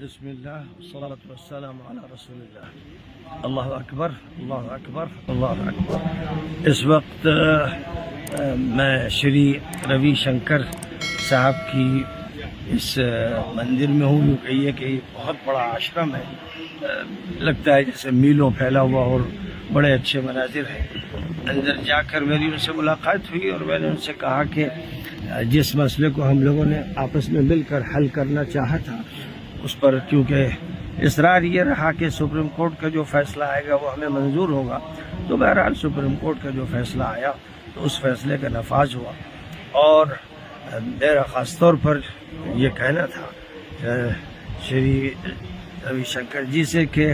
بسم اللہ والصلاة والسلام علی رسول اللہ۔ اللہ اکبر، اللہ اکبر، اللہ اکبر۔ اس وقت میں شری روی شنکر صاحب کی اس مندر میں ہوں۔ یوں کہیے کہ یہ بہت بڑا آشرم ہے، لگتا ہے جیسے میلوں پھیلا ہوا اور بڑے اچھے مناظر ہیں۔ اندر جا کر میری ان سے ملاقات ہوئی اور میں نے ان سے کہا کہ جس مسئلے کو ہم لوگوں نے آپس میں مل کر حل کرنا چاہا تھا، اس پر کیونکہ اصرار یہ رہا کہ سپریم کورٹ کا جو فیصلہ آئے گا وہ ہمیں منظور ہوگا، تو بہرحال سپریم کورٹ کا جو فیصلہ آیا تو اس فیصلے کا نفاذ ہوا۔ اور میرا خاص طور پر یہ کہنا تھا شری روی شنکر جی سے کہ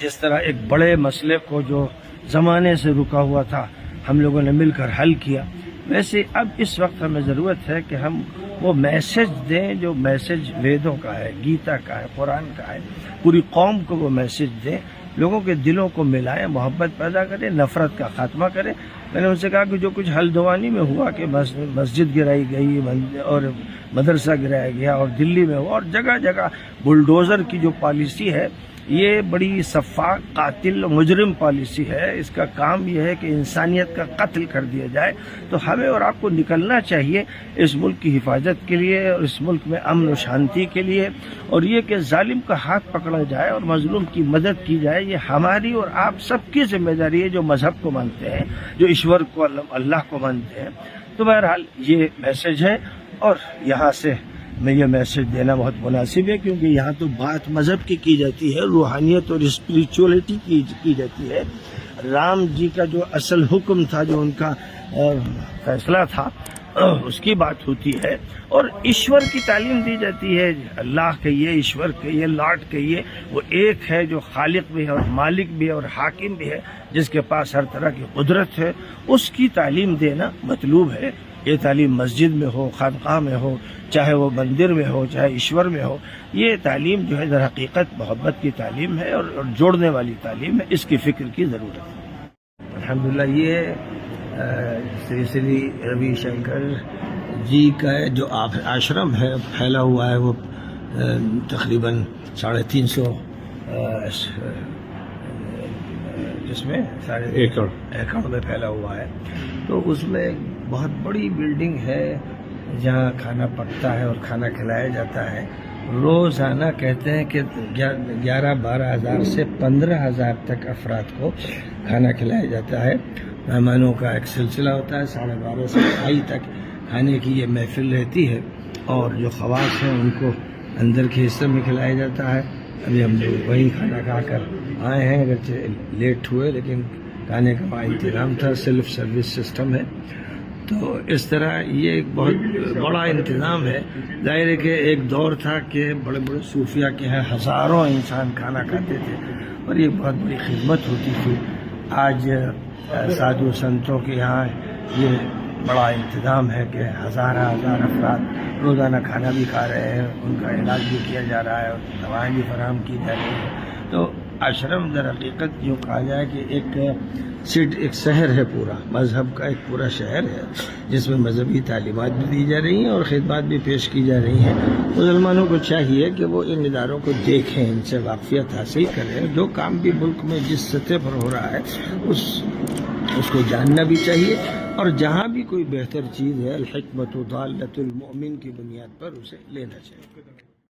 جس طرح ایک بڑے مسئلے کو جو زمانے سے رکا ہوا تھا ہم لوگوں نے مل کر حل کیا، ویسے اب اس وقت ہمیں ضرورت ہے کہ ہم وہ میسج دیں جو میسج ویدوں کا ہے، گیتا کا ہے، قرآن کا ہے، پوری قوم کو وہ میسج دیں، لوگوں کے دلوں کو ملائیں، محبت پیدا کریں، نفرت کا خاتمہ کریں۔ میں نے ان سے کہا کہ جو کچھ ہلدوانی میں ہوا کہ مسجد گرائی گئی اور مدرسہ گرایا گیا اور دلی میں ہوا اور جگہ جگہ بلڈوزر کی جو پالیسی ہے، یہ بڑی سفاک قاتل مجرم پالیسی ہے۔ اس کا کام یہ ہے کہ انسانیت کا قتل کر دیا جائے۔ تو ہمیں اور آپ کو نکلنا چاہیے اس ملک کی حفاظت کے لیے اور اس ملک میں امن و شانتی کے لیے، اور یہ کہ ظالم کا ہاتھ پکڑا جائے اور مظلوم کی مدد کی جائے۔ یہ ہماری اور آپ سب کی ذمہ داری ہے جو مذہب کو مانتے ہیں، جو ایشور کو اللہ کو مانتے ہیں۔ تو بہرحال یہ میسج ہے، اور یہاں سے میں یہ میسج دینا بہت مناسب ہے کیونکہ یہاں تو بات مذہب کی جاتی ہے، روحانیت اور اسپریچولیٹی کی جاتی ہے۔ رام جی کا جو اصل حکم تھا، جو ان کا فیصلہ تھا، اس کی بات ہوتی ہے، اور ایشور کی تعلیم دی جاتی ہے۔ اللہ کہیے، ایشور کہیے، لارڈ کہیے، وہ ایک ہے جو خالق بھی ہے اور مالک بھی ہے اور حاکم بھی ہے، جس کے پاس ہر طرح کی قدرت ہے۔ اس کی تعلیم دینا مطلوب ہے۔ یہ تعلیم مسجد میں ہو، خانقاہ میں ہو، چاہے وہ مندر میں ہو، چاہے ایشور میں ہو، یہ تعلیم جو ہے در حقیقت محبت کی تعلیم ہے اور جوڑنے والی تعلیم ہے۔ اس کی فکر کی ضرورت ہے۔ الحمدللہ یہ شری روی شنکر جی کا جو آشرم ہے پھیلا ہوا ہے، وہ تقریباً 350 جس میں 1.5 ایکڑ میں پھیلا ہوا ہے۔ تو اس میں ایک بہت بڑی بلڈنگ ہے جہاں کھانا پکتا ہے اور کھانا کھلایا جاتا ہے۔ روزانہ کہتے ہیں کہ 11-12 ہزار سے 15 ہزار تک افراد کو کھانا کھلایا جاتا ہے۔ مہمانوں کا ایک سلسلہ ہوتا ہے، 12:30 سے 2:30 تک کھانے کی یہ محفل رہتی ہے، اور جو خواص ہیں ان کو اندر کے حصے میں کھلایا جاتا ہے۔ ابھی ہم لوگ وہیں کھانا کھا کر آئے ہیں، اگرچہ لیٹ ہوئے لیکن کھانے کا وہاں انتظام تھا، سیلف سروس سسٹم ہے۔ تو اس طرح یہ ایک بہت بڑا انتظام ہے۔ ظاہر ہے کہ ایک دور تھا کہ بڑے بڑے صوفیہ کے ہیں ہزاروں انسان کھانا کھاتے تھے اور یہ بہت بڑی خدمت ہوتی تھی۔ آج سادھو سنتوں کے یہاں یہ بڑا انتظام ہے کہ ہزار افراد روزانہ کھانا بھی کھا رہے ہیں، ان کا علاج بھی کیا جا رہا ہے اور دوائیں بھی فراہم کی جا رہی ہیں۔ تو آشرم در حقیقت یوں کہا جائے کہ ایک شہر ہے، پورا مذہب کا ایک پورا شہر ہے، جس میں مذہبی تعلیمات بھی دی جا رہی ہیں اور خدمات بھی پیش کی جا رہی ہیں۔ مسلمانوں کو چاہیے کہ وہ ان اداروں کو دیکھیں، ان سے واقفیت حاصل کریں۔ جو کام بھی ملک میں جس سطح پر ہو رہا ہے اس کو جاننا بھی چاہیے، اور جہاں بھی کوئی بہتر چیز ہے، الحکمت ضالۃ المؤمن کی بنیاد پر اسے لینا چاہیے۔